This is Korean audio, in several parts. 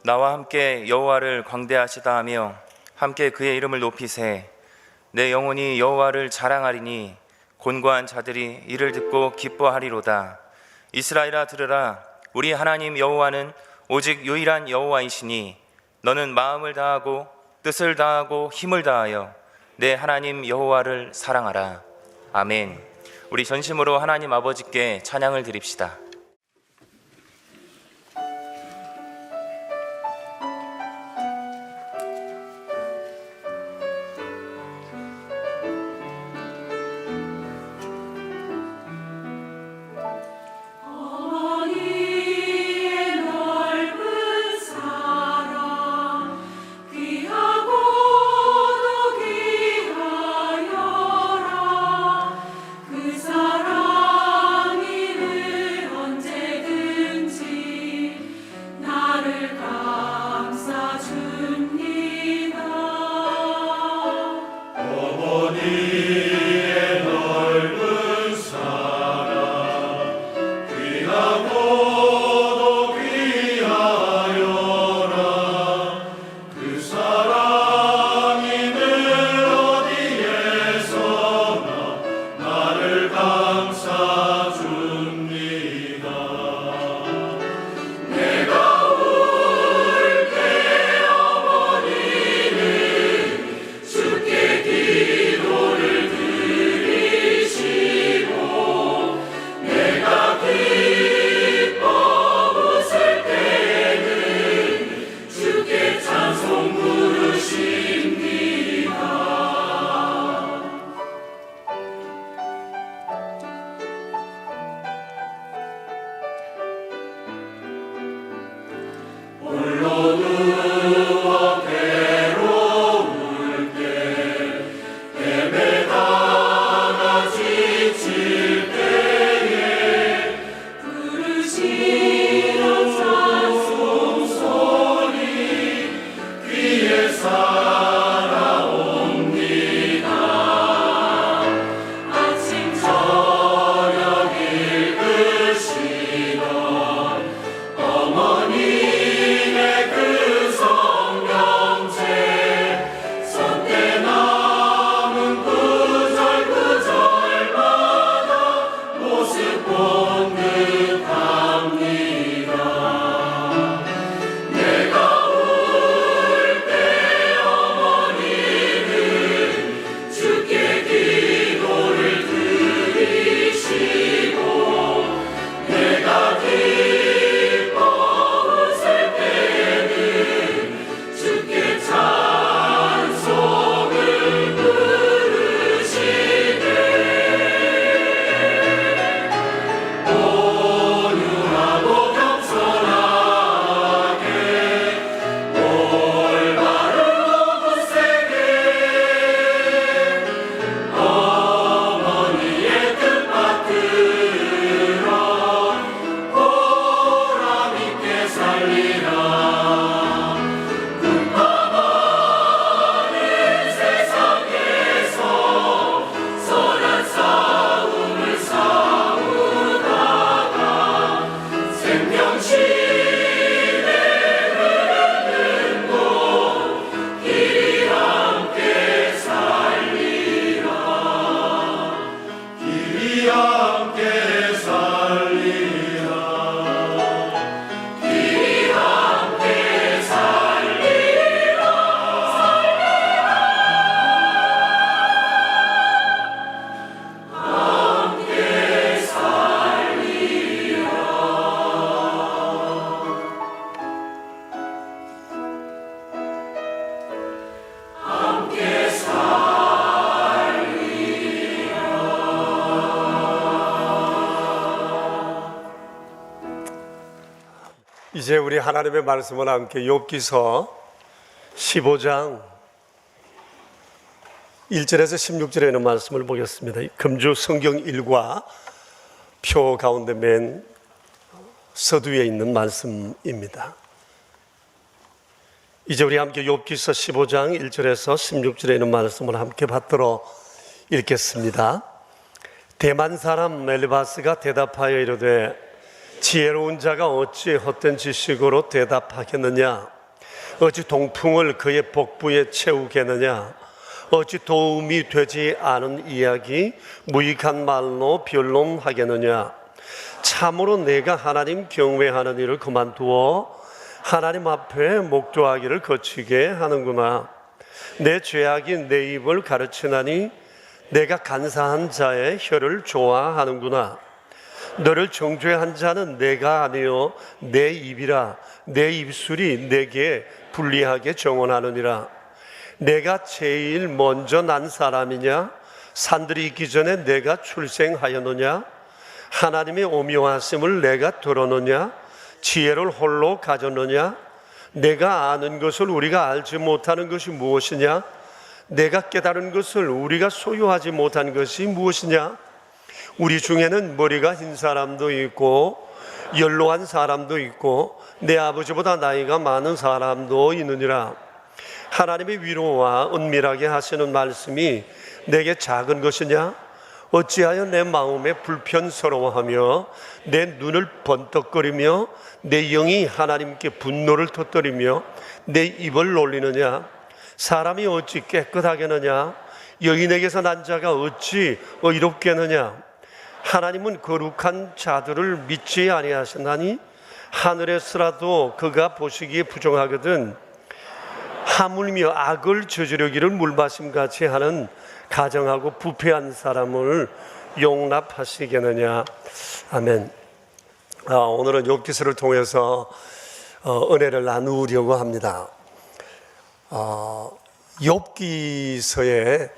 나와 함께 여호와를 광대하시다 하며 함께 그의 이름을 높이세. 내 영혼이 여호와를 자랑하리니 곤고한 자들이 이를 듣고 기뻐하리로다. 이스라엘아 들으라. 우리 하나님 여호와는 오직 유일한 여호와이시니 너는 마음을 다하고 뜻을 다하고 힘을 다하여 내 하나님 여호와를 사랑하라. 아멘. 우리 전심으로 하나님 아버지께 찬양을 드립시다. 이제 우리 하나님의 말씀을 함께 욥기서 15장 1절에서 16절에 있는 말씀을 보겠습니다. 금주 성경 일과 표 가운데 맨 서두에 있는 말씀입니다. 이제 우리 함께 욥기서 15장 1절에서 16절에 있는 말씀을 함께 받들어 읽겠습니다. 대만 사람 엘리바스가 대답하여 이르되 지혜로운 자가 어찌 헛된 지식으로 대답하겠느냐. 어찌 동풍을 그의 복부에 채우겠느냐? 어찌 도움이 되지 않은 이야기 무익한 말로 변론하겠느냐? 참으로 내가 하나님 경외하는 일을 그만두어 하나님 앞에 목도하기를 거치게 하는구나. 내 죄악이 내 입을 가르치나니 내가 간사한 자의 혀를 좋아하는구나. 너를 정죄한 자는 내가 아니요 내 입이라. 내 입술이 내게 불리하게 정언하느니라. 내가 제일 먼저 난 사람이냐? 산들이 있기 전에 내가 출생하였느냐? 하나님의 오묘하심을 내가 들었느냐? 지혜를 홀로 가졌느냐? 내가 아는 것을 우리가 알지 못하는 것이 무엇이냐? 내가 깨달은 것을 우리가 소유하지 못한 것이 무엇이냐? 우리 중에는 머리가 흰 사람도 있고 연로한 사람도 있고 내 아버지보다 나이가 많은 사람도 있느니라. 하나님의 위로와 은밀하게 하시는 말씀이 내게 작은 것이냐? 어찌하여 내 마음에 불편스러워하며 내 눈을 번떡거리며 내 영이 하나님께 분노를 터뜨리며 내 입을 놀리느냐? 사람이 어찌 깨끗하겠느냐? 여인에게서 난 자가 어찌 의롭겠느냐? 하나님은 거룩한 자들을 믿지 아니하시나니 하늘에서라도 그가 보시기에 부정하거든. 하물며 악을 저지르기를 물마심같이 하는 가정하고 부패한 사람을 용납하시겠느냐. 아멘. 오늘은 욥기서를 통해서 은혜를 나누려고 합니다. 욥기서에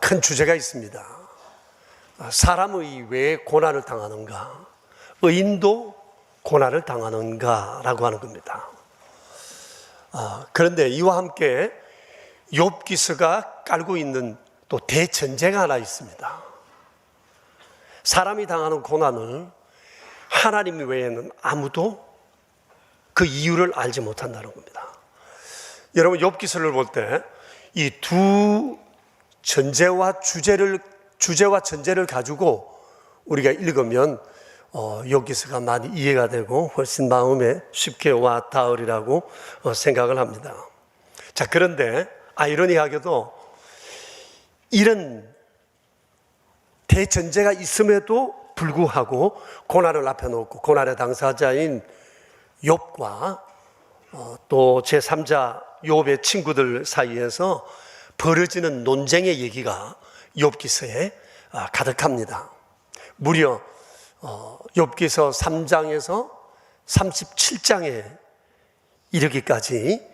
큰 주제가 있습니다. 사람의 왜 고난을 당하는가? 의인도 고난을 당하는가라고 하는 겁니다. 그런데 이와 함께 욥기서가 깔고 있는 또 대전제가 하나 있습니다. 사람이 당하는 고난을 하나님 외에는 아무도 그 이유를 알지 못한다는 겁니다. 여러분, 욥기서를 볼 때 이 두 전제와 전제를 가지고 우리가 읽으면 욥기서가 많이 이해가 되고 훨씬 마음에 쉽게 와 닿으리라고 생각을 합니다. 자, 그런데 아이러니하게도 이런 대전제가 있음에도 불구하고 고난을 앞에 놓고 고난의 당사자인 욥과 또 제3자 욥의 친구들 사이에서 벌어지는 논쟁의 얘기가 욥기서에 가득합니다. 무려 욥기서 3장에서 37장에 이르기까지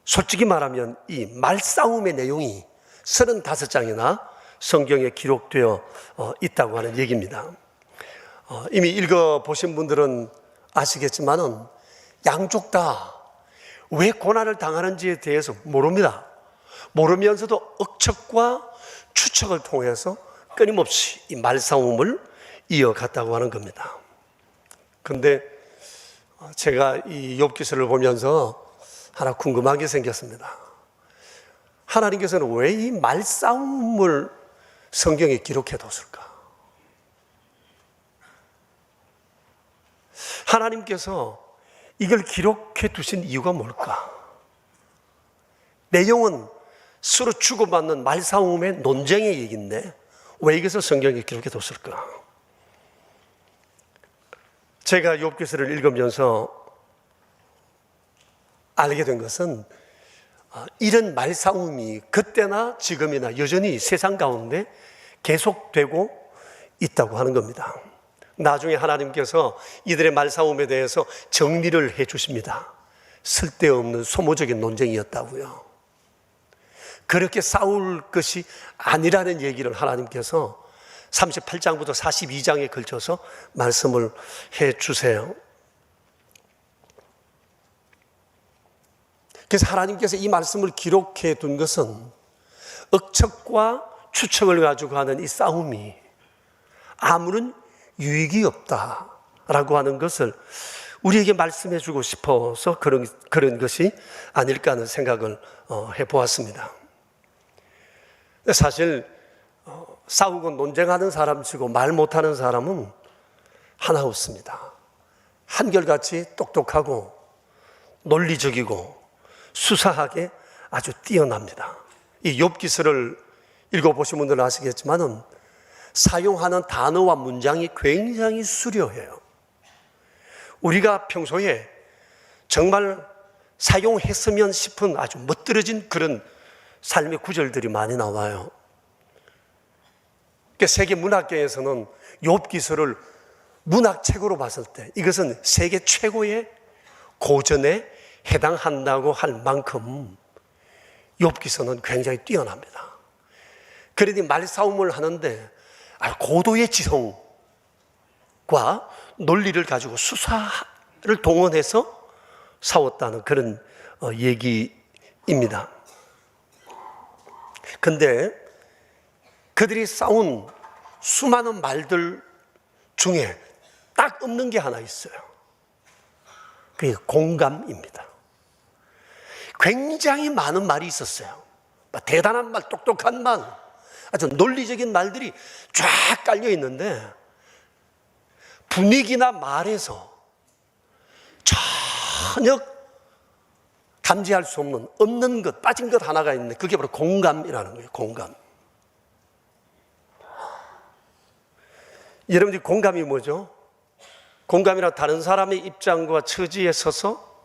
솔직히 말하면 이 말싸움의 내용이 35장이나 성경에 기록되어 있다고 하는 얘기입니다. 이미 읽어보신 분들은 아시겠지만은 양쪽 다 왜 고난을 당하는지에 대해서 모릅니다. 모르면서도 억척과 추측을 통해서 끊임없이 이 말싸움을 이어갔다고 하는 겁니다. 그런데 제가 이 욥기서를 보면서 하나 궁금한 게 생겼습니다. 하나님께서는 왜 이 말싸움을 성경에 기록해 뒀을까? 하나님께서 이걸 기록해 두신 이유가 뭘까? 내용은 서로 주고받는 말싸움의 논쟁의 얘기인데 왜 이것을 성경에 기록해 뒀을까? 제가 욥기서를 읽으면서 알게 된 것은 이런 말싸움이 그때나 지금이나 여전히 세상 가운데 계속되고 있다고 하는 겁니다. 나중에 하나님께서 이들의 말싸움에 대해서 정리를 해 주십니다. 쓸데없는 소모적인 논쟁이었다고요. 그렇게 싸울 것이 아니라는 얘기를 하나님께서 38장부터 42장에 걸쳐서 말씀을 해 주세요. 그래서 하나님께서 이 말씀을 기록해 둔 것은 억척과 추측을 가지고 하는 이 싸움이 아무런 유익이 없다라고 하는 것을 우리에게 말씀해 주고 싶어서 그런 것이 아닐까 하는 생각을 해보았습니다. 사실 싸우고 논쟁하는 사람치고 말 못하는 사람은 하나 없습니다. 한결같이 똑똑하고 논리적이고 수사하게 아주 뛰어납니다. 이 욥기서를 읽어보신 분들은 아시겠지만은 사용하는 단어와 문장이 굉장히 수려해요. 우리가 평소에 정말 사용했으면 싶은 아주 멋들어진 그런 삶의 구절들이 많이 나와요. 세계 문학계에서는 욥기서를 문학책으로 봤을 때 이것은 세계 최고의 고전에 해당한다고 할 만큼 욥기서는 굉장히 뛰어납니다. 그러니 말싸움을 하는데 고도의 지성과 논리를 가지고 수사를 동원해서 싸웠다는 그런 얘기입니다. 근데 그들이 싸운 수많은 말들 중에 딱 없는 게 하나 있어요. 그게 공감입니다. 굉장히 많은 말이 있었어요. 대단한 말, 똑똑한 말, 아주 논리적인 말들이 쫙 깔려 있는데 분위기나 말에서 전혀 감지할 수 없는 것, 빠진 것 하나가 있는데 그게 바로 공감이라는 거예요. 공감. 여러분들이 공감이 뭐죠? 공감이란 다른 사람의 입장과 처지에 서서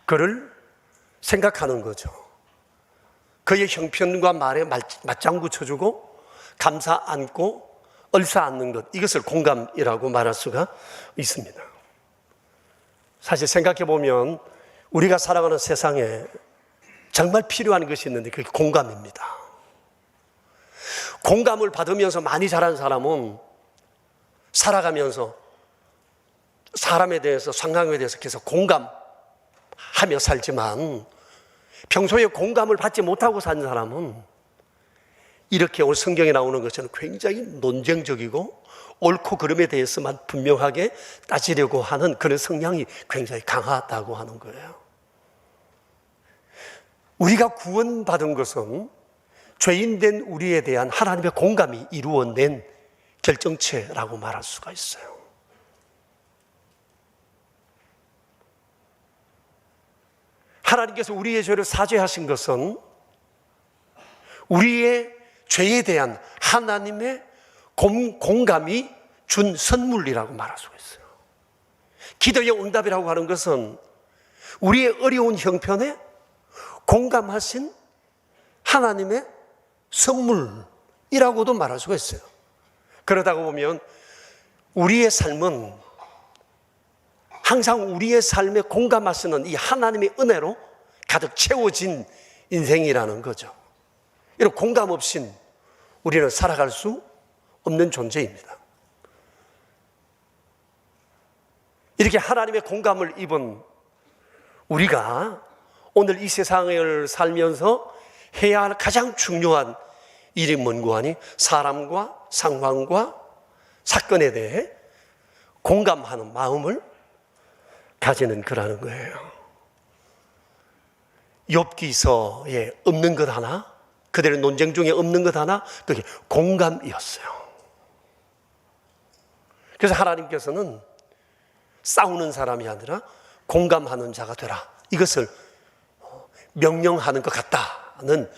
그를 생각하는 거죠. 그의 형편과 말에 맞장구 쳐주고 감사 안고 얼싸 안는 것, 이것을 공감이라고 말할 수가 있습니다. 사실 생각해 보면 우리가 살아가는 세상에 정말 필요한 것이 있는데 그게 공감입니다. 공감을 받으면서 많이 자란 사람은 살아가면서 사람에 대해서, 상황에 대해서 계속 공감하며 살지만 평소에 공감을 받지 못하고 산 사람은 이렇게 오늘 성경에 나오는 것처럼 굉장히 논쟁적이고 옳고 그름에 대해서만 분명하게 따지려고 하는 그런 성향이 굉장히 강하다고 하는 거예요. 우리가 구원받은 것은 죄인된 우리에 대한 하나님의 공감이 이루어낸 결정체라고 말할 수가 있어요. 하나님께서 우리의 죄를 사죄하신 것은 우리의 죄에 대한 하나님의 공감이 준 선물이라고 말할 수가 있어요. 기도의 응답이라고 하는 것은 우리의 어려운 형편에 공감하신 하나님의 선물이라고도 말할 수가 있어요. 그러다가 보면 우리의 삶은 항상 우리의 삶에 공감하시는 이 하나님의 은혜로 가득 채워진 인생이라는 거죠. 이런 공감 없인 우리는 살아갈 수 없는 존재입니다. 이렇게 하나님의 공감을 입은 우리가 오늘 이 세상을 살면서 해야 할 가장 중요한 일이 뭔고 하니 사람과 상황과 사건에 대해 공감하는 마음을 가지는 거라는 거예요. 욥기서에 없는 것 하나, 그들의 논쟁 중에 없는 것 하나, 그게 공감이었어요. 그래서 하나님께서는 싸우는 사람이 아니라 공감하는 자가 되라, 이것을 명령하는 것 같다는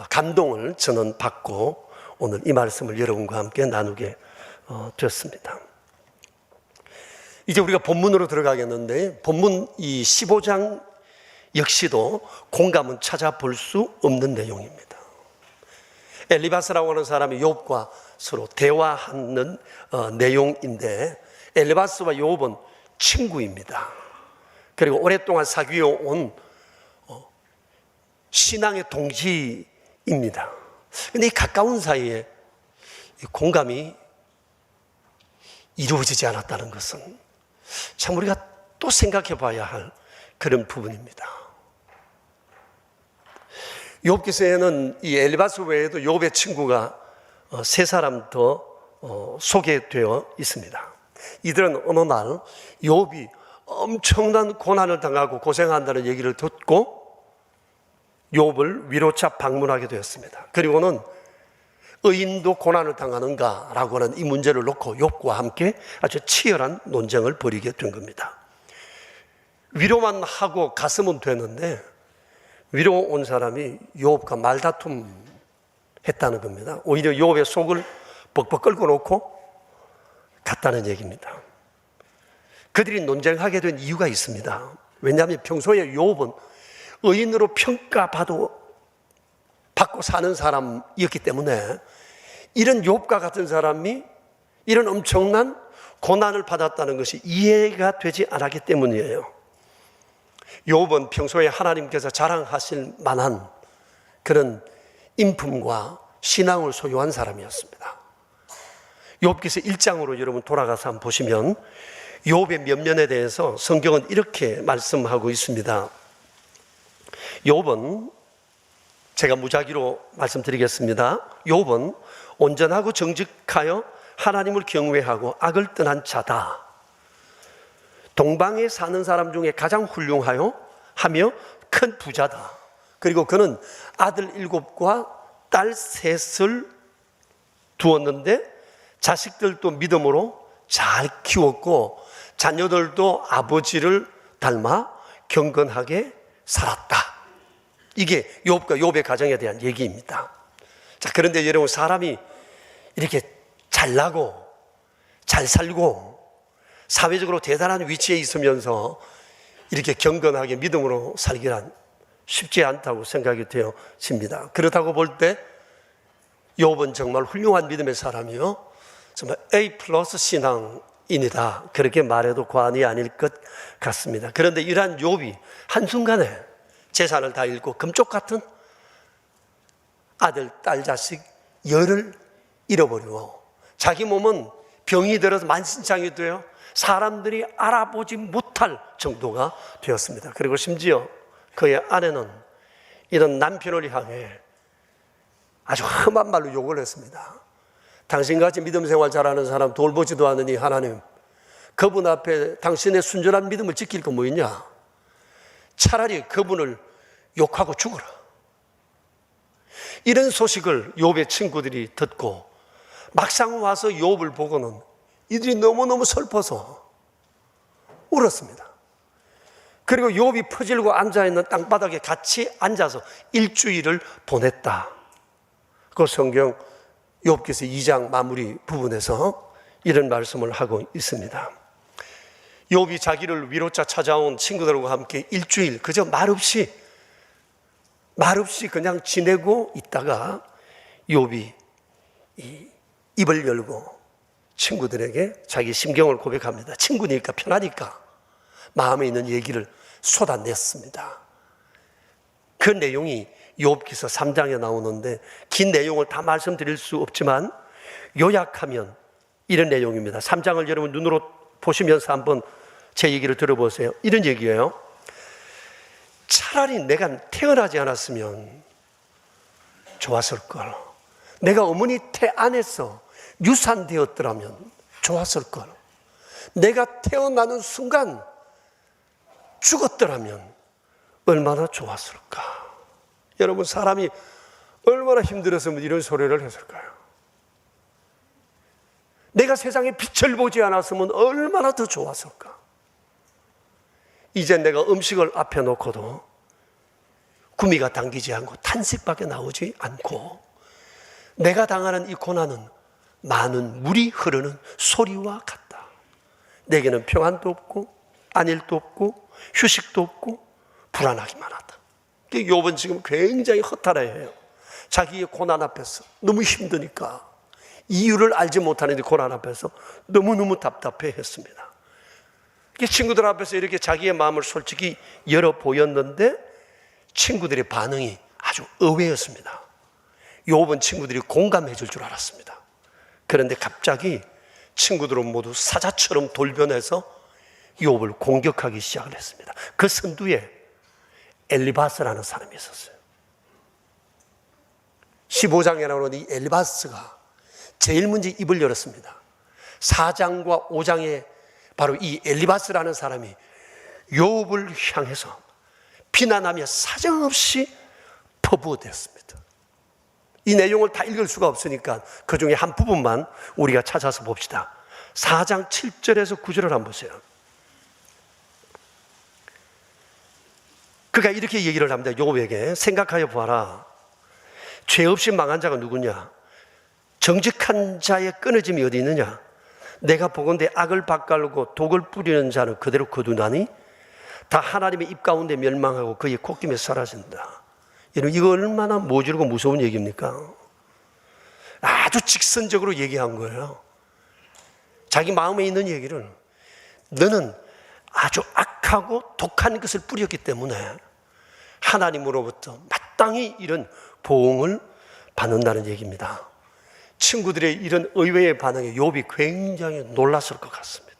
감동을 저는 받고 오늘 이 말씀을 여러분과 함께 나누게 되었습니다. 이제 우리가 본문으로 들어가겠는데 본문 이 15장 역시도 공감은 찾아볼 수 없는 내용입니다. 엘리바스라고 하는 사람이 욥과 서로 대화하는 내용인데 엘리바스와 욥은 친구입니다. 그리고 오랫동안 사귀어 온 신앙의 동지입니다. 그런데 이 가까운 사이에 공감이 이루어지지 않았다는 것은 참 우리가 또 생각해 봐야 할 그런 부분입니다. 욥기서에는 이 엘리바스 외에도 욥의 친구가 세 사람 더 소개되어 있습니다. 이들은 어느 날 욥이 엄청난 고난을 당하고 고생한다는 얘기를 듣고 욥을 위로차 방문하게 되었습니다. 그리고는 의인도 고난을 당하는가라고 하는 이 문제를 놓고 욥과 함께 아주 치열한 논쟁을 벌이게 된 겁니다. 위로만 하고 갔으면 되는데 위로 온 사람이 욥과 말다툼 했다는 겁니다. 오히려 욥의 속을 벅벅 끓고 놓고 갔다는 얘기입니다. 그들이 논쟁하게 된 이유가 있습니다. 왜냐하면 평소에 욥은 의인으로 평가받고 사는 사람이었기 때문에 이런 욥과 같은 사람이 이런 엄청난 고난을 받았다는 것이 이해가 되지 않았기 때문이에요. 욥은 평소에 하나님께서 자랑하실 만한 그런 인품과 신앙을 소유한 사람이었습니다. 욥기서 1장으로 여러분 돌아가서 한번 보시면 욥의 면면에 대해서 성경은 이렇게 말씀하고 있습니다. 욥은, 제가 무작위로 말씀드리겠습니다. 욥은 온전하고 정직하여 하나님을 경외하고 악을 떠난 자다. 동방에 사는 사람 중에 가장 훌륭하여 하며 큰 부자다. 그리고 그는 아들 7과 딸 3을 두었는데 자식들도 믿음으로 잘 키웠고 자녀들도 아버지를 닮아 경건하게 살았다. 이게 욥과 욥의 가정에 대한 얘기입니다. 자, 그런데 여러분, 사람이 이렇게 잘나고 잘 살고 사회적으로 대단한 위치에 있으면서 이렇게 경건하게 믿음으로 살기란 쉽지 않다고 생각이 되어집니다. 그렇다고 볼 때 욥은 정말 훌륭한 믿음의 사람이요, 정말 A+ 신앙인이다, 그렇게 말해도 과언이 아닐 것 같습니다. 그런데 이러한 욥이 한순간에 재산을 다 잃고 금쪽 같은 아들, 딸, 자식 10을 잃어버리고 자기 몸은 병이 들어서 만신창이 되어 사람들이 알아보지 못할 정도가 되었습니다. 그리고 심지어 그의 아내는 이런 남편을 향해 아주 험한 말로 욕을 했습니다. 당신같이 믿음 생활 잘하는 사람 돌보지도 않으니 하나님, 그분 앞에 당신의 순전한 믿음을 지킬 거 뭐 있냐? 차라리 그분을 욕하고 죽어라. 이런 소식을 욥의 친구들이 듣고 막상 와서 욥을 보고는 이들이 너무너무 슬퍼서 울었습니다. 그리고 욥이 퍼질고 앉아있는 땅바닥에 같이 앉아서 일주일을 보냈다. 그 성경 욥기서 2장 마무리 부분에서 이런 말씀을 하고 있습니다. 욥이 자기를 위로차 찾아온 친구들과 함께 일주일 그저 말없이 그냥 지내고 있다가 욥이 입을 열고 친구들에게 자기 심경을 고백합니다. 친구니까 편하니까 마음에 있는 얘기를 쏟아냈습니다. 그 내용이 욥기서 3장에 나오는데 긴 내용을 다 말씀드릴 수 없지만 요약하면 이런 내용입니다. 3장을 여러분 눈으로 보시면서 한번 제 얘기를 들어보세요. 이런 얘기예요. 차라리 내가 태어나지 않았으면 좋았을걸. 내가 어머니 태 안에서 유산되었더라면 좋았을걸. 내가 태어나는 순간 죽었더라면 얼마나 좋았을까. 여러분, 사람이 얼마나 힘들었으면 이런 소리를 했을까요? 내가 세상에 빛을 보지 않았으면 얼마나 더 좋았을까. 이제 내가 음식을 앞에 놓고도 구미가 당기지 않고 탄식밖에 나오지 않고 내가 당하는 이 고난은 많은 물이 흐르는 소리와 같다. 내게는 평안도 없고 안일도 없고 휴식도 없고 불안하기만 하다. 욥은 지금 굉장히 허탈해해요. 자기의 고난 앞에서 너무 힘드니까 이유를 알지 못하는 고난 앞에서 너무너무 답답해했습니다. 친구들 앞에서 이렇게 자기의 마음을 솔직히 열어 보였는데 친구들의 반응이 아주 의외였습니다. 욥은 친구들이 공감해 줄 줄 알았습니다. 그런데 갑자기 친구들은 모두 사자처럼 돌변해서 욥을 공격하기 시작을 했습니다. 그 선두에 엘리바스라는 사람이 있었어요. 15장에 나오는 이 엘리바스가 제일 먼저 입을 열었습니다. 4장과 5장에 바로 이 엘리바스라는 사람이 욥을 향해서 비난하며 사정없이 퍼부어댔습니다. 이 내용을 다 읽을 수가 없으니까 그 중에 한 부분만 우리가 찾아서 봅시다. 4장 7절에서 9절을 한번 보세요. 그가 이렇게 얘기를 합니다. 욥에게 생각하여 보아라. 죄 없이 망한 자가 누구냐? 정직한 자의 끊어짐이 어디 있느냐? 내가 보건대 악을 밭갈고 독을 뿌리는 자는 그대로 거두나니 다 하나님의 입 가운데 멸망하고 그의 콧김에 사라진다. 여러분, 이거 얼마나 모질고 무서운 얘기입니까? 아주 직선적으로 얘기한 거예요. 자기 마음에 있는 얘기를, 너는 아주 악하고 독한 것을 뿌렸기 때문에 하나님으로부터 마땅히 이런 보응을 받는다는 얘기입니다. 친구들의 이런 의외의 반응에 욥이 굉장히 놀랐을 것 같습니다.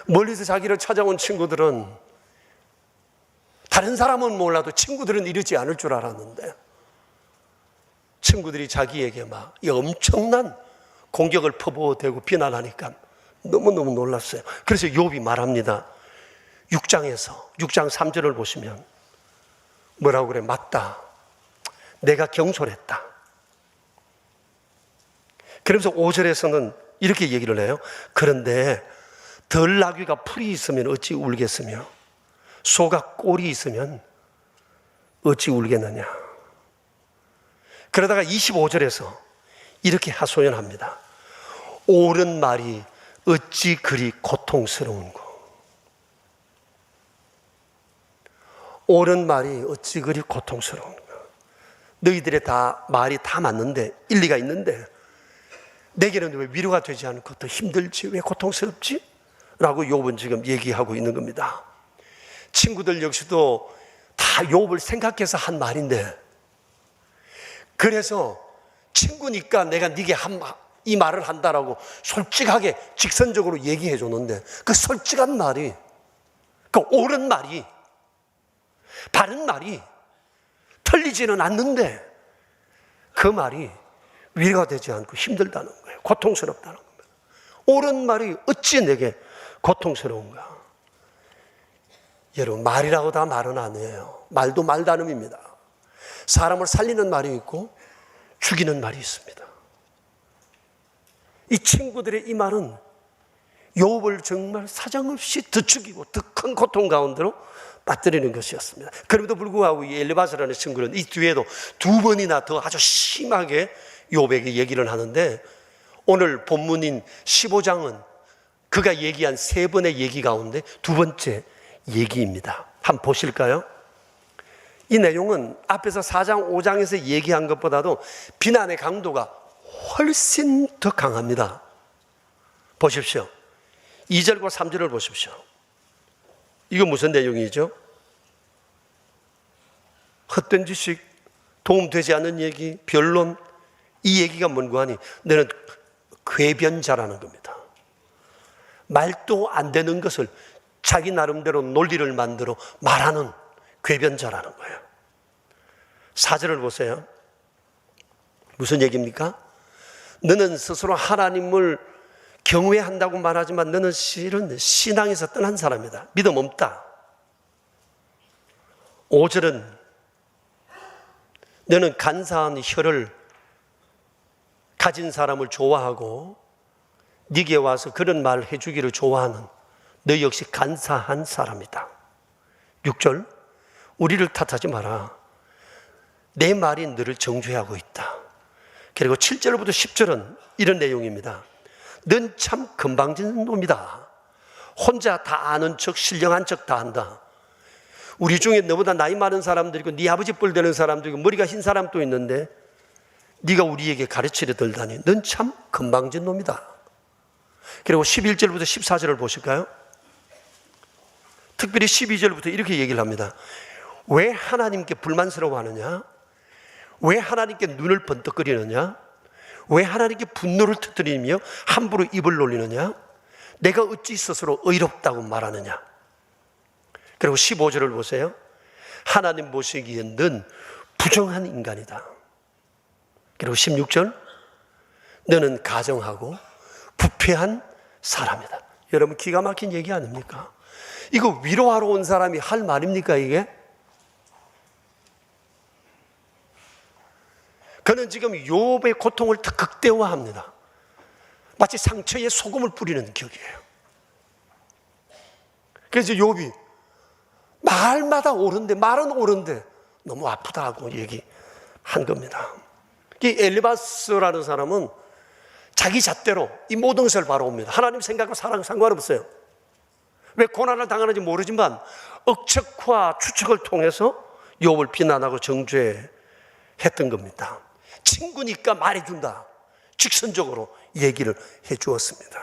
멀리서 자기를 찾아온 친구들은, 다른 사람은 몰라도 친구들은 이러지 않을 줄 알았는데, 친구들이 자기에게 막 이 엄청난 공격을 퍼부어대고 비난하니까 너무너무 놀랐어요. 그래서 욥이 말합니다. 6장 3절을 보시면 뭐라고 그래? 맞다. 내가 경솔했다. 그러면서 5절에서는 이렇게 얘기를 해요. 그런데 들나귀가 풀이 있으면 어찌 울겠으며 소가 꼴이 있으면 어찌 울겠느냐. 그러다가 25절에서 이렇게 하소연합니다. 옳은 말이 어찌 그리 고통스러운고. 옳은 말이 어찌 그리 고통스러운가. 너희들의 말이 다 맞는데, 일리가 있는데 내게는 왜 위로가 되지 않고 더 힘들지? 왜 고통스럽지? 라고 욥은 지금 얘기하고 있는 겁니다. 친구들 역시도 다 욥을 생각해서 한 말인데, 그래서 친구니까 내가 네게 이 말을 한다라고 솔직하게 직선적으로 얘기해 줬는데, 그 솔직한 말이, 그 옳은 말이, 바른 말이 틀리지는 않는데 그 말이 위로가 되지 않고 힘들다는 거예요. 고통스럽다는 겁니다. 옳은 말이 어찌 내게 고통스러운가. 여러분, 말이라고 다 말은 아니에요. 말도 말다름입니다. 사람을 살리는 말이 있고 죽이는 말이 있습니다. 이 친구들의 이 말은 욥을 정말 사정없이 더 죽이고 더 큰 고통 가운데로 빠뜨리는 것이었습니다. 그럼에도 불구하고 이 엘리바스라는 친구는 이 뒤에도 두 번이나 더 아주 심하게 욥에게 얘기를 하는데, 오늘 본문인 15장은 그가 얘기한 세 번의 얘기 가운데 두 번째 얘기입니다. 한번 보실까요? 이 내용은 앞에서 4장, 5장에서 얘기한 것보다도 비난의 강도가 훨씬 더 강합니다. 보십시오. 2절과 3절을 보십시오. 이거 무슨 내용이죠? 헛된 지식, 도움되지 않는 얘기, 변론, 이 얘기가 뭔고 하니 너는 궤변자라는 겁니다. 말도 안 되는 것을 자기 나름대로 논리를 만들어 말하는 궤변자라는 거예요. 4절을 보세요. 무슨 얘기입니까? 너는 스스로 하나님을 경외한다고 말하지만 너는 실은 신앙에서 떠난 사람이다. 믿음 없다. 5절은 너는 간사한 혀를 가진 사람을 좋아하고 네게 와서 그런 말을 해주기를 좋아하는 너 역시 간사한 사람이다. 6절, 우리를 탓하지 마라. 내 말이 너를 정죄하고 있다. 그리고 7절부터 10절은 이런 내용입니다. 넌 참 건방진 놈이다. 혼자 다 아는 척, 신령한 척 다 한다. 우리 중에 너보다 나이 많은 사람들이고 네 아버지 뻘 되는 사람들이고 머리가 흰 사람도 있는데 네가 우리에게 가르치려 들다니 넌 참 건방진 놈이다. 그리고 11절부터 14절을 보실까요? 특별히 12절부터 이렇게 얘기를 합니다. 왜 하나님께 불만스러워하느냐? 왜 하나님께 눈을 번뜩거리느냐? 왜 하나님께 분노를 터뜨리며 함부로 입을 놀리느냐? 내가 어찌 스스로 의롭다고 말하느냐? 그리고 15절을 보세요. 하나님 보시기엔 넌 부정한 인간이다. 그리고 16절, 너는 가정하고 부패한 사람이다. 여러분, 기가 막힌 얘기 아닙니까? 이거 위로하러 온 사람이 할 말입니까, 이게? 그는 지금 욥의 고통을 더 극대화합니다. 마치 상처에 소금을 뿌리는 격이에요. 그래서 욥이 말마다 옳은데, 말은 옳은데 너무 아프다고 얘기한 겁니다. 이 엘리바스라는 사람은 자기 잣대로 이 모든 것을 바라옵니다. 하나님 생각과 사랑 상관없어요. 왜 고난을 당하는지 모르지만 억측과 추측을 통해서 욥을 비난하고 정죄했던 겁니다. 친구니까 말해준다, 직선적으로 얘기를 해주었습니다.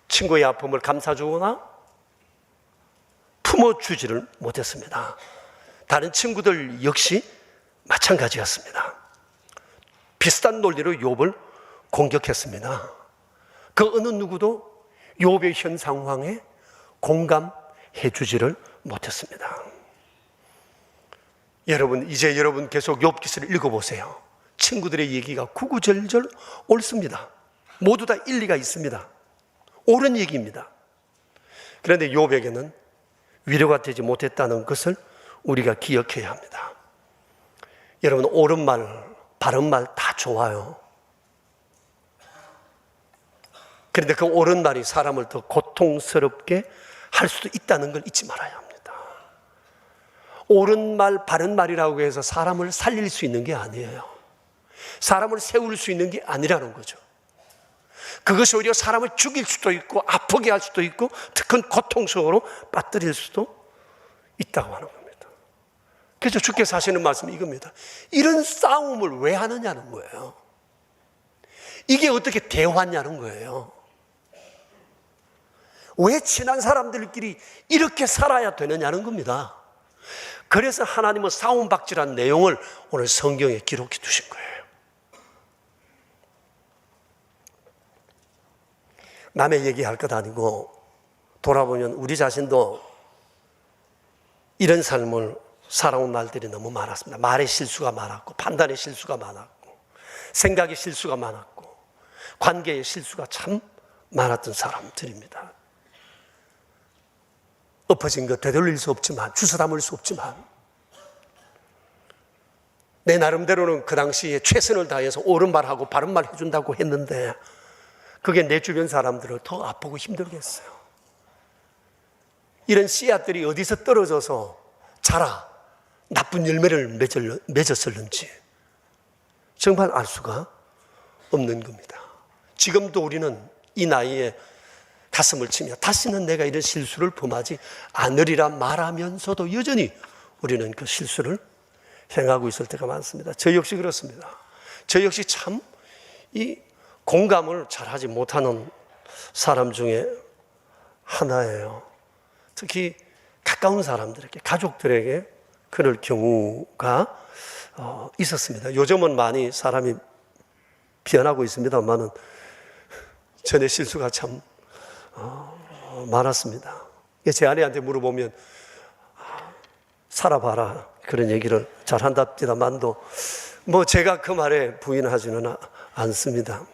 친구의 아픔을 감싸주거나 품어주지를 못했습니다. 다른 친구들 역시 마찬가지였습니다. 비슷한 논리로 욥을 공격했습니다. 그 어느 누구도 욥의 현 상황에 공감해 주지를 못했습니다. 여러분, 이제 여러분 계속 욥기서를 읽어보세요. 친구들의 얘기가 구구절절 옳습니다. 모두 다 일리가 있습니다. 옳은 얘기입니다. 그런데 욥에게는 위로가 되지 못했다는 것을 우리가 기억해야 합니다. 여러분, 옳은 말, 바른 말 다 좋아요. 그런데 그 옳은 말이 사람을 더 고통스럽게 할 수도 있다는 걸 잊지 말아야 합니다. 옳은 말, 바른 말이라고 해서 사람을 살릴 수 있는 게 아니에요. 사람을 세울 수 있는 게 아니라는 거죠. 그것이 오히려 사람을 죽일 수도 있고 아프게 할 수도 있고 더 큰 고통 속으로 빠뜨릴 수도 있다고 하는 겁니다. 그래서 주께서 하시는 말씀이 이겁니다. 이런 싸움을 왜 하느냐는 거예요. 이게 어떻게 대화냐는 거예요. 왜 친한 사람들끼리 이렇게 살아야 되느냐는 겁니다. 그래서 하나님은 싸움박질한 내용을 오늘 성경에 기록해 두신 거예요. 남의 얘기할 것 아니고 돌아보면 우리 자신도 이런 삶을 살아온 날들이 너무 많았습니다. 말의 실수가 많았고, 판단의 실수가 많았고, 생각의 실수가 많았고, 관계의 실수가 참 많았던 사람들입니다. 엎어진 것 되돌릴 수 없지만, 주워 담을 수 없지만, 내 나름대로는 그 당시에 최선을 다해서 옳은 말하고 바른 말 해준다고 했는데 그게 내 주변 사람들을 더 아프고 힘들게 했어요. 이런 씨앗들이 어디서 떨어져서 자라 나쁜 열매를 맺었을는지 정말 알 수가 없는 겁니다. 지금도 우리는 이 나이에 가슴을 치며 다시는 내가 이런 실수를 범하지 않으리라 말하면서도 여전히 우리는 그 실수를 행하고 있을 때가 많습니다. 저 역시 그렇습니다. 저 역시 참 이 공감을 잘하지 못하는 사람 중에 하나예요. 특히 가까운 사람들에게, 가족들에게 그럴 경우가 있었습니다. 요즘은 많이 사람이 변하고 있습니다만은 전에 실수가 참 많았습니다. 제 아내한테 물어보면 살아봐라 그런 얘기를 잘 한답니다만도 뭐 제가 그 말에 부인하지는 않습니다.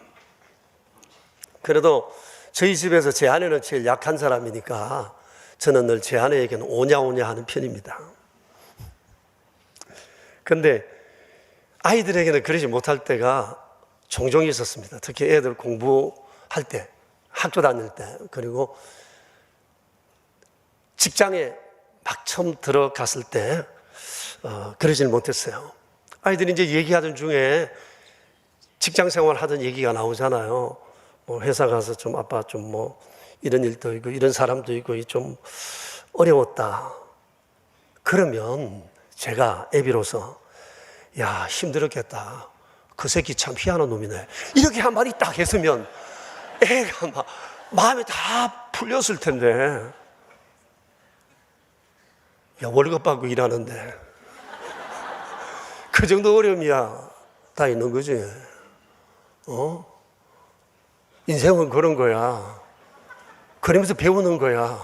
그래도 저희 집에서 제 아내는 제일 약한 사람이니까 저는 늘 제 아내에게는 오냐오냐 하는 편입니다. 그런데 아이들에게는 그러지 못할 때가 종종 있었습니다. 특히 애들 공부할 때, 학교 다닐 때, 그리고 직장에 막 처음 들어갔을 때 그러질 못했어요. 아이들이 이제 얘기하던 중에 직장 생활 하던 얘기가 나오잖아요. 뭐 회사 가서 좀 아빠 좀 뭐 이런 일도 있고 이런 사람도 있고 좀 어려웠다. 그러면 제가 애비로서 야 힘들었겠다. 그 새끼 참 희한한 놈이네. 이렇게 한 마디 딱 했으면 애가 막 마음이 다 풀렸을 텐데. 야 월급 받고 일하는데 그 정도 어려움이야 다 있는 거지. 인생은 그런 거야. 그러면서 배우는 거야.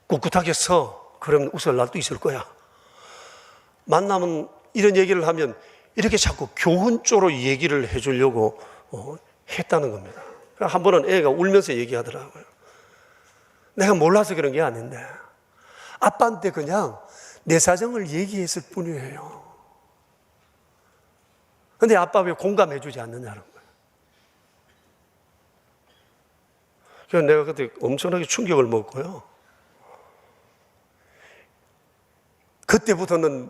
꿋꿋하게 서. 그러면 웃을 날도 있을 거야. 만나면 이런 얘기를 하면 이렇게 자꾸 교훈 쪽으로 얘기를 해주려고 했다는 겁니다. 한 번은 애가 울면서 얘기하더라고요. 내가 몰라서 그런 게 아닌데 아빠한테 그냥 내 사정을 얘기했을 뿐이에요. 근데 아빠 왜 공감해 주지 않느냐는 거예요. 그래서 내가 그때 엄청나게 충격을 먹고요. 그때부터는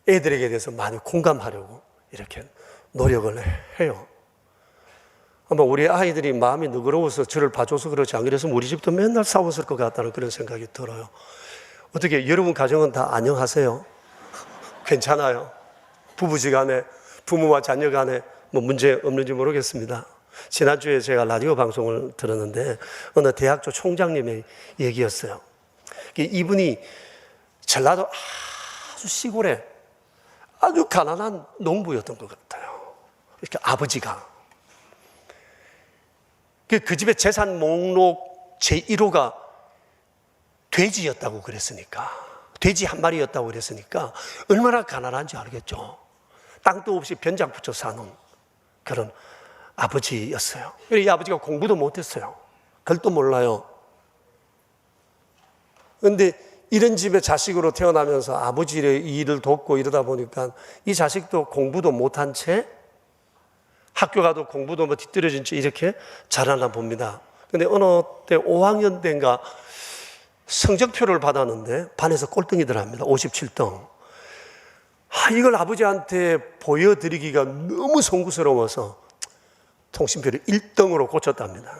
애들에게 대해서 많이 공감하려고 이렇게 노력을 해요. 아마 우리 아이들이 마음이 너그러워서 저를 봐줘서 그렇지, 안 그랬으면 우리 집도 맨날 싸웠을 것 같다는 그런 생각이 들어요. 어떻게 여러분 가정은 다 안녕하세요? 괜찮아요? 부부지간에, 부모와 자녀 간에 뭐 문제 없는지 모르겠습니다. 지난주에 제가 라디오 방송을 들었는데 어느 대학교 총장님의 얘기였어요. 이분이 전라도 아주 시골에 아주 가난한 농부였던 것 같아요. 이렇게 아버지가. 그 집의 재산 목록 제1호가 돼지였다고 그랬으니까, 돼지 한 마리였다고 그랬으니까 얼마나 가난한지 알겠죠. 땅도 없이 변장 붙여 사는 그런 아버지였어요. 이 아버지가 공부도 못했어요. 글도 몰라요. 그런데 이런 집의 자식으로 태어나면서 아버지의 일을 돕고 이러다 보니까 이 자식도 공부도 못한 채 학교 가도 공부도 뭐 뒤떨어진 채 이렇게 자라나 봅니다. 근데 어느 때 5학년 때인가 성적표를 받았는데 반에서 꼴등이더랍니다. 57등. 이걸 아버지한테 보여드리기가 너무 송구스러워서 통신표를 1등으로 고쳤답니다.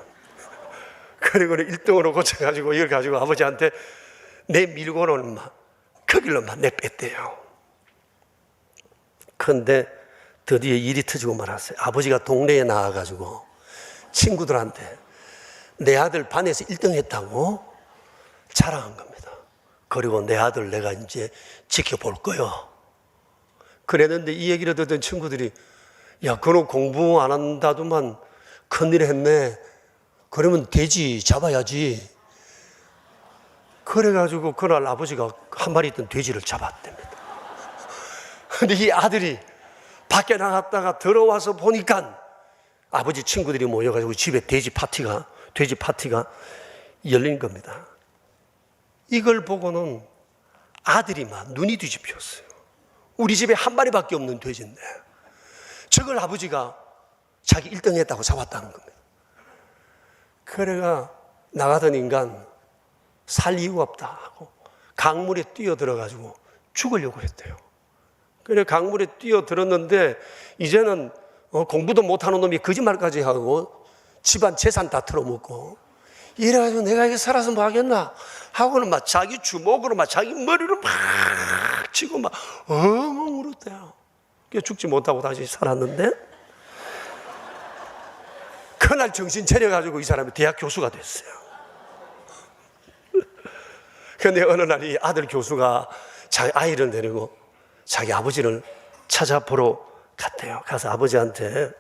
그리고 1등으로 고쳐가지고 이걸 가지고 아버지한테 내밀고는 막 그 길로만 내뺐대요. 그런데 드디어 일이 터지고 말았어요. 아버지가 동네에 나와가지고 친구들한테 내 아들 반에서 1등 했다고 자랑한 겁니다. 그리고 내 아들 내가 이제 지켜볼 거요. 그랬는데 이 얘기를 듣던 친구들이 야, 그놈 공부 안 한다더만 큰일 했네. 그러면 돼지 잡아야지. 그래가지고 그날 아버지가 한 마리 있던 돼지를 잡았답니다. 근데 이 아들이 밖에 나갔다가 들어와서 보니까 아버지 친구들이 모여가지고 집에 돼지 파티가 열린 겁니다. 이걸 보고는 아들이 막 눈이 뒤집혔어요. 우리 집에 한 마리밖에 없는 돼지인데 저걸 아버지가 자기 1등 했다고 잡았다는 겁니다. 그래가 나가던 인간 살 이유가 없다 하고 강물에 뛰어들어가지고 죽으려고 했대요. 그래 강물에 뛰어들었는데 이제는 공부도 못하는 놈이 거짓말까지 하고 집안 재산 다 털어먹고 이래가지고 내가 이게 살아서 뭐 하겠나 하고는 막 자기 주먹으로 막 자기 머리를 막 치고 막 엉엉 울었대요. 죽지 못하고 다시 살았는데 그날 정신 차려가지고 이 사람이 대학 교수가 됐어요. 그런데 어느 날 이 아들 교수가 자기 아이를 데리고 자기 아버지를 찾아보러 갔대요. 가서 아버지한테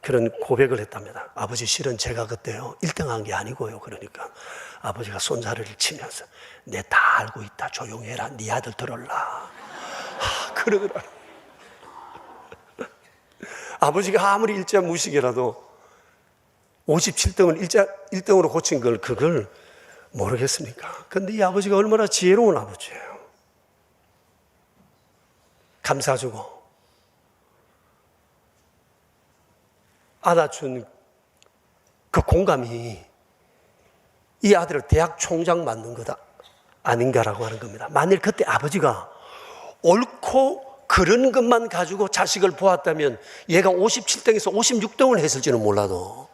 그런 고백을 했답니다. 아버지 실은 제가 그때요 1등한 게 아니고요. 그러니까 아버지가 손자를 치면서 내 다 알고 있다 조용히 해라 네 아들 들을라 그러더라. 아버지가 아무리 일자 무식이라도 57등을 1등으로 고친 걸 그걸 모르겠습니까? 그런데 이 아버지가 얼마나 지혜로운 아버지예요. 감사주고 안아준 그 공감이 이 아들을 대학 총장 만든 거다 아닌가라고 하는 겁니다. 만일 그때 아버지가 옳고 그런 것만 가지고 자식을 보았다면 얘가 57등에서 56등을 했을지는 몰라도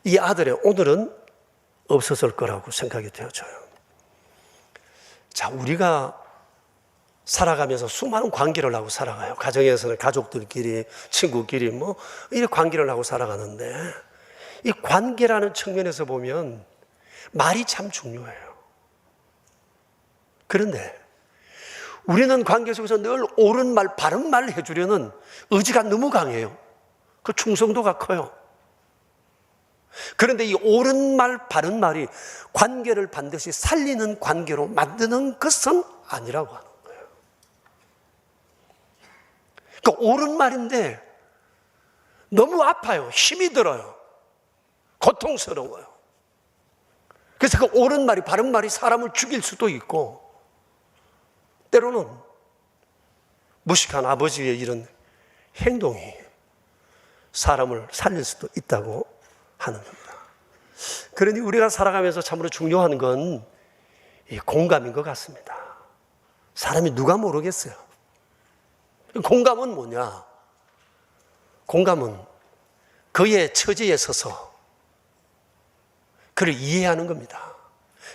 이 아들의 오늘은 없었을 거라고 생각이 되어져요. 자, 우리가 살아가면서 수많은 관계를 하고 살아가요. 가정에서는 가족들끼리, 친구끼리 뭐 이런 관계를 하고 살아가는데 이 관계라는 측면에서 보면 말이 참 중요해요. 그런데 우리는 관계 속에서 늘 옳은 말, 바른 말을 해주려는 의지가 너무 강해요. 그 충성도가 커요. 그런데 이 옳은 말, 바른 말이 관계를 반드시 살리는 관계로 만드는 것은 아니라고 하는 거예요. 그러니까 옳은 말인데 너무 아파요. 힘이 들어요. 고통스러워요. 그래서 그 옳은 말이, 바른 말이 사람을 죽일 수도 있고 때로는 무식한 아버지의 이런 행동이 사람을 살릴 수도 있다고 하는 겁니다. 그러니 우리가 살아가면서 참으로 중요한 건 이 공감인 것 같습니다. 사람이 누가 모르겠어요. 공감은 뭐냐? 공감은 그의 처지에 서서 그를 이해하는 겁니다.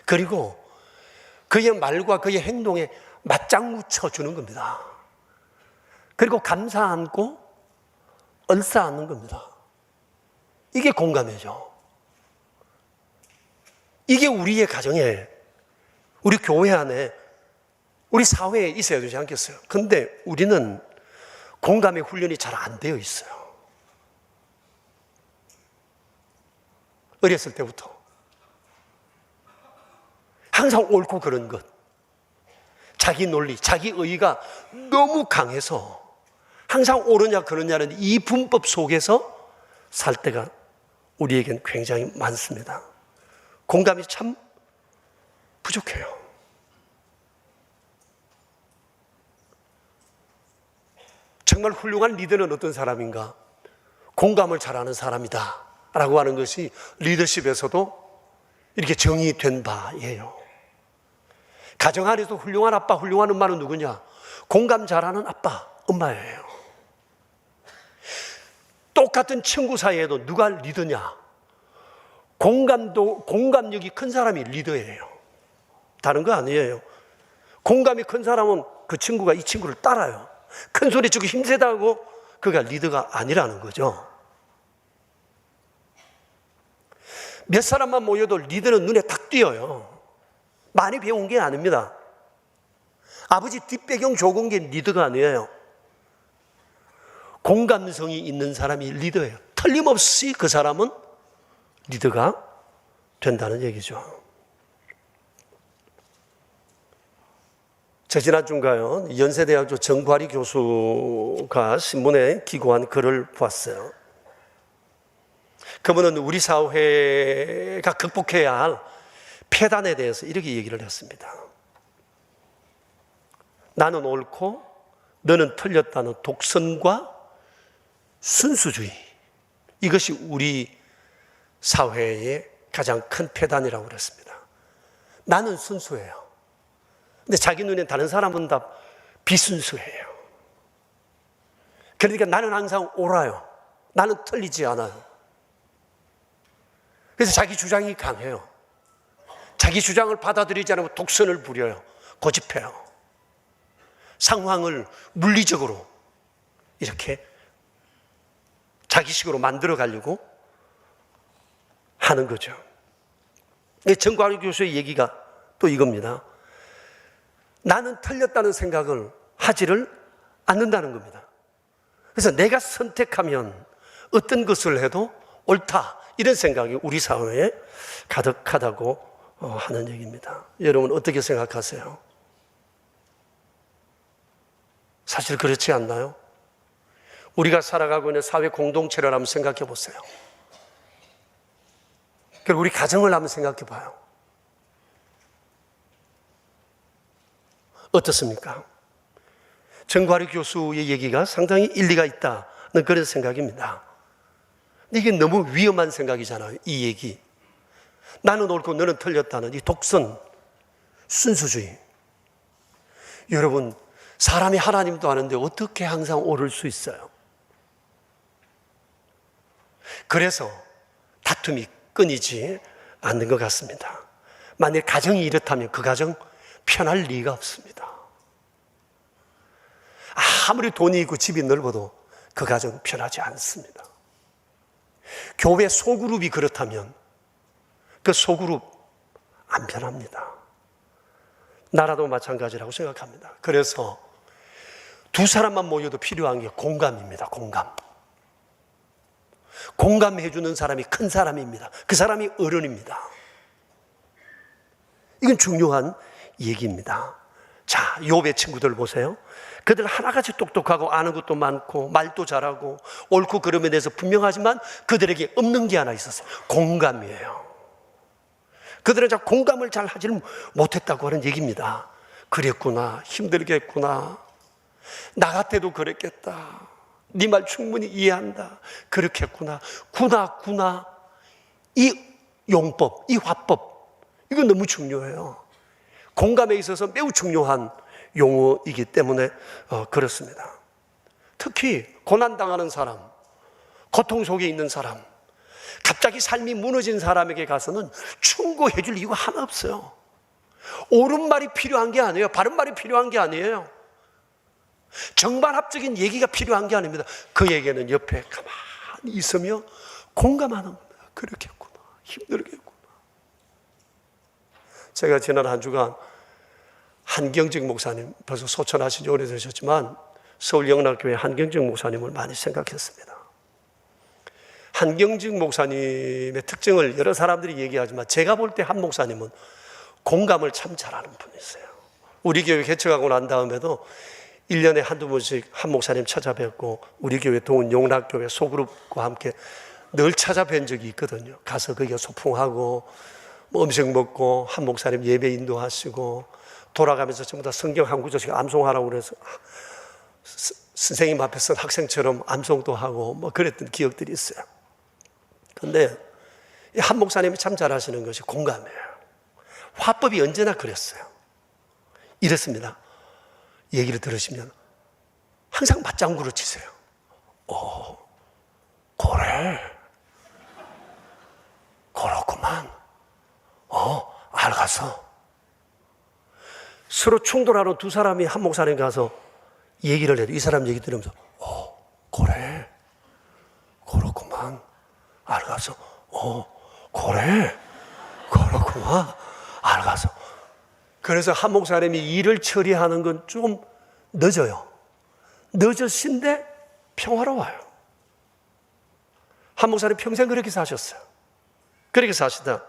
그리고 그의 말과 그의 행동에 맞장구 쳐주는 겁니다. 그리고 감사 안고 얼싸 안는 겁니다. 이게 공감이죠. 이게 우리의 가정에, 우리 교회 안에, 우리 사회에 있어야 되지 않겠어요? 근데 우리는 공감의 훈련이 잘 안 되어 있어요. 어렸을 때부터 항상 옳고 그른 것, 자기 논리, 자기 의의가 너무 강해서 항상 옳으냐 그러냐는 이 분법 속에서 살 때가 우리에겐 굉장히 많습니다. 공감이 참 부족해요. 정말 훌륭한 리더는 어떤 사람인가? 공감을 잘하는 사람이다 라고 하는 것이 리더십에서도 이렇게 정의된 바예요. 가정 안에서 훌륭한 아빠, 훌륭한 엄마는 누구냐? 공감 잘하는 아빠, 엄마예요. 똑같은 친구 사이에도 누가 리더냐? 공감력이 큰 사람이 리더예요. 다른 거 아니에요. 공감이 큰 사람은 그 친구가 이 친구를 따라요. 큰 소리 치고 힘세다고 그가 리더가 아니라는 거죠. 몇 사람만 모여도 리더는 눈에 탁 띄어요. 많이 배운 게 아닙니다. 아버지 뒷배경 좋은 게 리더가 아니에요. 공감성이 있는 사람이 리더예요. 틀림없이 그 사람은 리더가 된다는 얘기죠. 저 지난주인가요? 연세대학교 정과리 교수가 신문에 기고한 글을 보았어요. 그분은 우리 사회가 극복해야 할 폐단에 대해서 이렇게 얘기를 했습니다. 나는 옳고 너는 틀렸다는 독선과 순수주의, 이것이 우리 사회의 가장 큰 폐단이라고 그랬습니다. 나는 순수해요. 근데 자기 눈엔 다른 사람은 다 비순수해요. 그러니까 나는 항상 옳아요. 나는 틀리지 않아요. 그래서 자기 주장이 강해요. 자기 주장을 받아들이지 않으면 독선을 부려요. 고집해요. 상황을 물리적으로 이렇게 자기식으로 만들어 가려고 하는 거죠. 정과리 교수의 얘기가 또 이겁니다. 나는 틀렸다는 생각을 하지를 않는다는 겁니다. 그래서 내가 선택하면 어떤 것을 해도 옳다, 이런 생각이 우리 사회에 가득하다고 하는 얘기입니다. 여러분 어떻게 생각하세요? 사실 그렇지 않나요? 우리가 살아가고 있는 사회 공동체를 한번 생각해 보세요. 그리고 우리 가정을 한번 생각해 봐요. 어떻습니까? 정과리 교수의 얘기가 상당히 일리가 있다는 그런 생각입니다. 근데 이게 너무 위험한 생각이잖아요, 이 얘기. 나는 옳고 너는 틀렸다는 이 독선, 순수주의. 여러분, 사람이 하나님도 아는데 어떻게 항상 옳을 수 있어요? 그래서 다툼이 끊이지 않는 것 같습니다. 만일 가정이 이렇다면 그 가정 편할 리가 없습니다. 아무리 돈이 있고 집이 넓어도 그 가정 편하지 않습니다. 교회 소그룹이 그렇다면 그 소그룹 안 편합니다. 나라도 마찬가지라고 생각합니다. 그래서 두 사람만 모여도 필요한 게 공감입니다. 공감. 공감해 주는 사람이 큰 사람입니다. 그 사람이 어른입니다. 이건 중요한 얘기입니다. 자, 욥의 친구들 보세요. 그들 하나같이 똑똑하고 아는 것도 많고 말도 잘하고 옳고 그름에 대해서 분명하지만 그들에게 없는 게 하나 있었어요. 공감이에요. 그들은 공감을 잘 하지는 못했다고 하는 얘기입니다. 그랬구나, 힘들겠구나, 나 같아도 그랬겠다, 네 말 충분히 이해한다, 그렇겠구나, 구나 이 용법, 이 화법, 이건 너무 중요해요. 공감에 있어서 매우 중요한 용어이기 때문에 그렇습니다. 특히 고난당하는 사람, 고통 속에 있는 사람, 갑자기 삶이 무너진 사람에게 가서는 충고해 줄 이유가 하나 없어요. 옳은 말이 필요한 게 아니에요. 바른 말이 필요한 게 아니에요. 정반합적인 얘기가 필요한 게 아닙니다. 그에게는 옆에 가만히 있으며 공감하는 겁니다. 그렇겠구나, 힘들겠구나. 제가 지난 한 주간 한경직 목사님, 벌써 소천하신 지 오래되셨지만 서울영락교회 한경직 목사님을 많이 생각했습니다. 한경직 목사님의 특징을 여러 사람들이 얘기하지만 제가 볼 때 한 목사님은 공감을 참 잘하는 분이세요. 우리 교회 개척하고 난 다음에도 1년에 한두 번씩 한 목사님 찾아뵙고 우리 교회 도운 용락교회 소그룹과 함께 늘 찾아뵌 적이 있거든요. 가서 거기가 소풍하고 뭐 음식 먹고 한 목사님 예배 인도하시고 돌아가면서 전부 다 성경 한 구절씩 암송하라고 그래서 선생님 앞에 선 학생처럼 암송도 하고 뭐 그랬던 기억들이 있어요. 그런데 한 목사님이 참 잘하시는 것이 공감이에요. 화법이 언제나 그랬어요. 이렇습니다. 얘기를 들으시면 항상 맞장구를 치세요. 그래. 그렇구만. 알겠어. 서로 충돌하는 두 사람이 한 목사님 가서 얘기를 해도 이 사람 얘기 들으면서 그래. 그렇구만. 알겠어. 그래. 그렇구만. 알겠어. 그래서 한 목사님이 일을 처리하는 건 좀 늦어요. 늦으신데 평화로워요. 한 목사님 평생 그렇게 사셨어요. 그렇게 사시다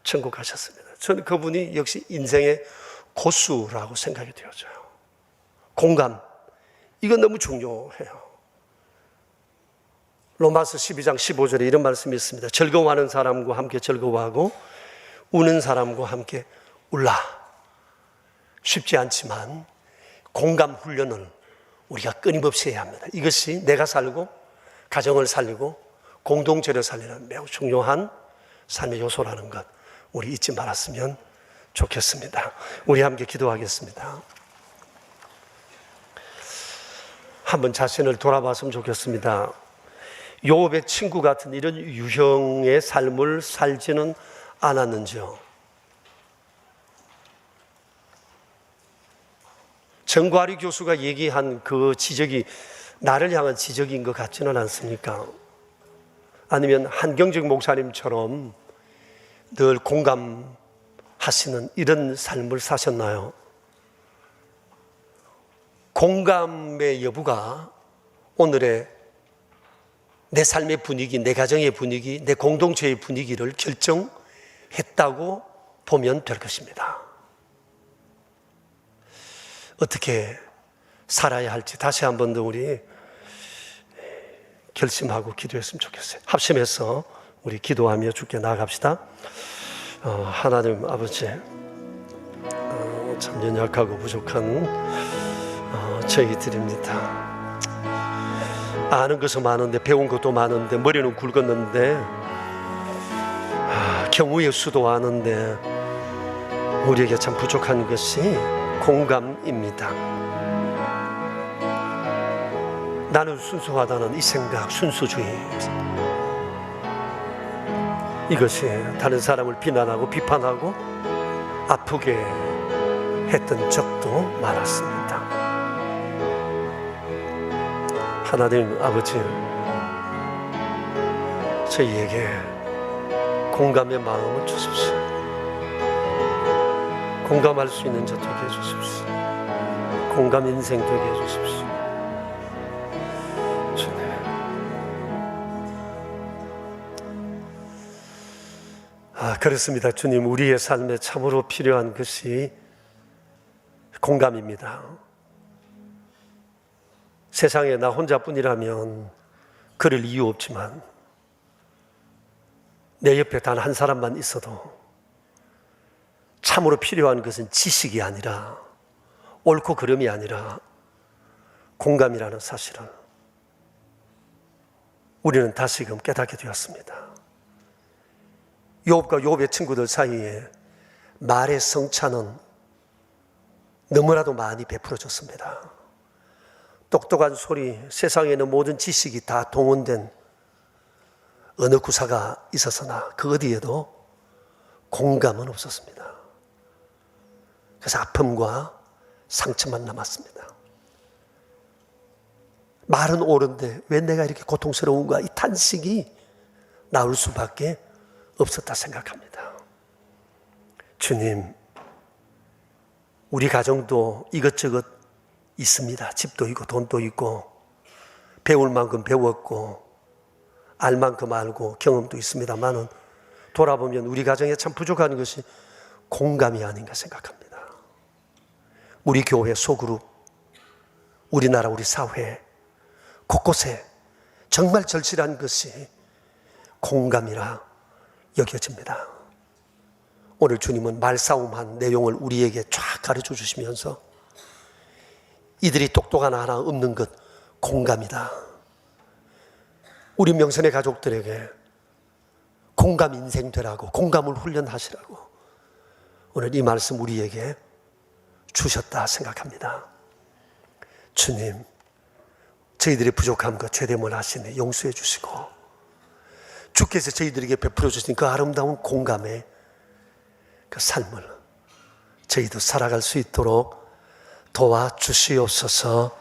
천국 가셨습니다. 저는 그분이 역시 인생의 고수라고 생각이 되어져요. 공감, 이건 너무 중요해요. 로마서 12장 15절에 이런 말씀이 있습니다. 즐거워하는 사람과 함께 즐거워하고 우는 사람과 함께 울라. 쉽지 않지만 공감 훈련을 우리가 끊임없이 해야 합니다. 이것이 내가 살고 가정을 살리고 공동체를 살리는 매우 중요한 삶의 요소라는 것 우리 잊지 말았으면 좋겠습니다. 우리 함께 기도하겠습니다. 한번 자신을 돌아봤으면 좋겠습니다. 요업의 친구 같은 이런 유형의 삶을 살지는 않았는지요? 정과리 교수가 얘기한 그 지적이 나를 향한 지적인 것 같지는 않습니까? 아니면 한경직 목사님처럼 늘 공감하시는 이런 삶을 사셨나요? 공감의 여부가 오늘의 내 삶의 분위기, 내 가정의 분위기, 내 공동체의 분위기를 결정했다고 보면 될 것입니다. 어떻게 살아야 할지 다시 한 번 더 우리 결심하고 기도했으면 좋겠어요. 합심해서 우리 기도하며 주께 나아갑시다. 하나님 아버지, 참 연약하고 부족한 저희들입니다. 아는 것은 많은데 배운 것도 많은데 머리는 굵었는데 경우의 수도 아는데 우리에게 참 부족한 것이 공감입니다. 나는 순수하다는 이 생각, 순수주의, 이것이 다른 사람을 비난하고 비판하고 아프게 했던 적도 많았습니다. 하나님 아버지, 저희에게 공감의 마음을 주십시오. 공감할 수 있는 자 되게 해주십시오. 공감 인생 되게 해주십시오. 주님, 그렇습니다. 주님, 우리의 삶에 참으로 필요한 것이 공감입니다. 세상에 나 혼자뿐이라면 그럴 이유 없지만 내 옆에 단 한 사람만 있어도 참으로 필요한 것은 지식이 아니라 옳고 그름이 아니라 공감이라는 사실은 우리는 다시금 깨닫게 되었습니다. 욥과 욥의 친구들 사이에 말의 성찬은 너무나도 많이 베풀어졌습니다. 똑똑한 소리, 세상에 있는 모든 지식이 다 동원된 어느 구사가 있었으나 그 어디에도 공감은 없었습니다. 그래서 아픔과 상처만 남았습니다. 말은 옳은데 왜 내가 이렇게 고통스러운가, 이 탄식이 나올 수밖에 없었다 생각합니다. 주님, 우리 가정도 이것저것 있습니다. 집도 있고 돈도 있고 배울 만큼 배웠고 알 만큼 알고 경험도 있습니다만은 돌아보면 우리 가정에 참 부족한 것이 공감이 아닌가 생각합니다. 우리 교회 소그룹, 우리나라 우리 사회 곳곳에 정말 절실한 것이 공감이라 여겨집니다. 오늘 주님은 말싸움한 내용을 우리에게 쫙 가르쳐 주시면서 이들이 똑똑한 하나 없는 것 공감이다. 우리 명선의 가족들에게 공감 인생 되라고, 공감을 훈련하시라고 오늘 이 말씀 우리에게 주셨다 생각합니다. 주님, 저희들의 부족한 것 제대로 하시네 용서해 주시고 주께서 저희들에게 베풀어 주신 그 아름다운 공감의 그 삶을 저희도 살아갈 수 있도록 도와주시옵소서.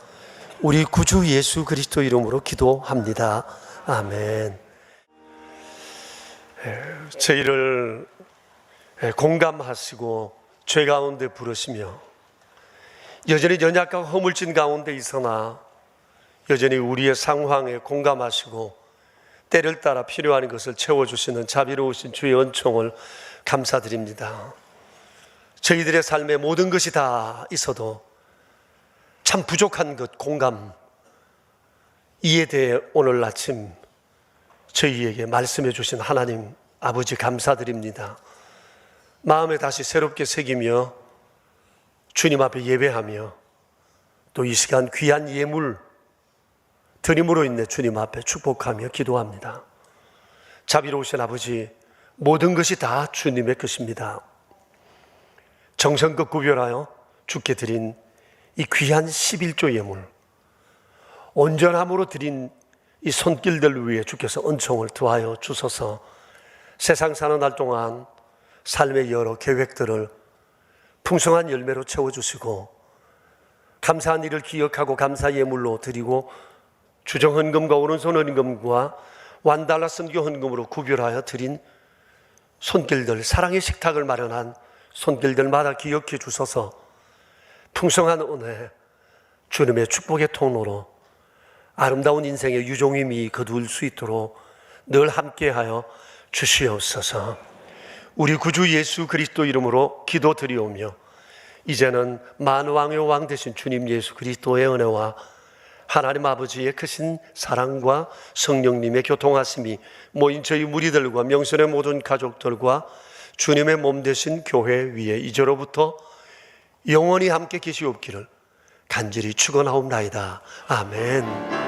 우리 구주 예수 그리스도 이름으로 기도합니다. 아멘. 저희를 공감하시고 죄 가운데 부르시며 여전히 연약하고 허물진 가운데 있으나 여전히 우리의 상황에 공감하시고 때를 따라 필요한 것을 채워주시는 자비로우신 주의 은총을 감사드립니다. 저희들의 삶에 모든 것이 다 있어도 참 부족한 것 공감, 이에 대해 오늘 아침 저희에게 말씀해 주신 하나님 아버지 감사드립니다. 마음에 다시 새롭게 새기며 주님 앞에 예배하며 또 이 시간 귀한 예물 드림으로 인해 주님 앞에 축복하며 기도합니다. 자비로우신 아버지, 모든 것이 다 주님의 것입니다. 정성껏 구별하여 주께 드린 이 귀한 11조 예물, 온전함으로 드린 이 손길들 위에 주께서 은총을 더하여 주소서. 세상 사는 날 동안 삶의 여러 계획들을 풍성한 열매로 채워주시고 감사한 일을 기억하고 감사 예물로 드리고 주정 헌금과 오른손 헌금과 완달라 선교 헌금으로 구별하여 드린 손길들, 사랑의 식탁을 마련한 손길들마다 기억해 주셔서 풍성한 은혜, 주님의 축복의 통로로 아름다운 인생의 유종임이 거둘 수 있도록 늘 함께하여 주시옵소서. 우리 구주 예수 그리스도 이름으로 기도드리오며 이제는 만왕의 왕 되신 주님 예수 그리스도의 은혜와 하나님 아버지의 크신 사랑과 성령님의 교통하심이 모인 저희 무리들과 명선의 모든 가족들과 주님의 몸 되신 교회 위에 이제로부터 영원히 함께 계시옵기를 간절히 축원하옵나이다. 아멘.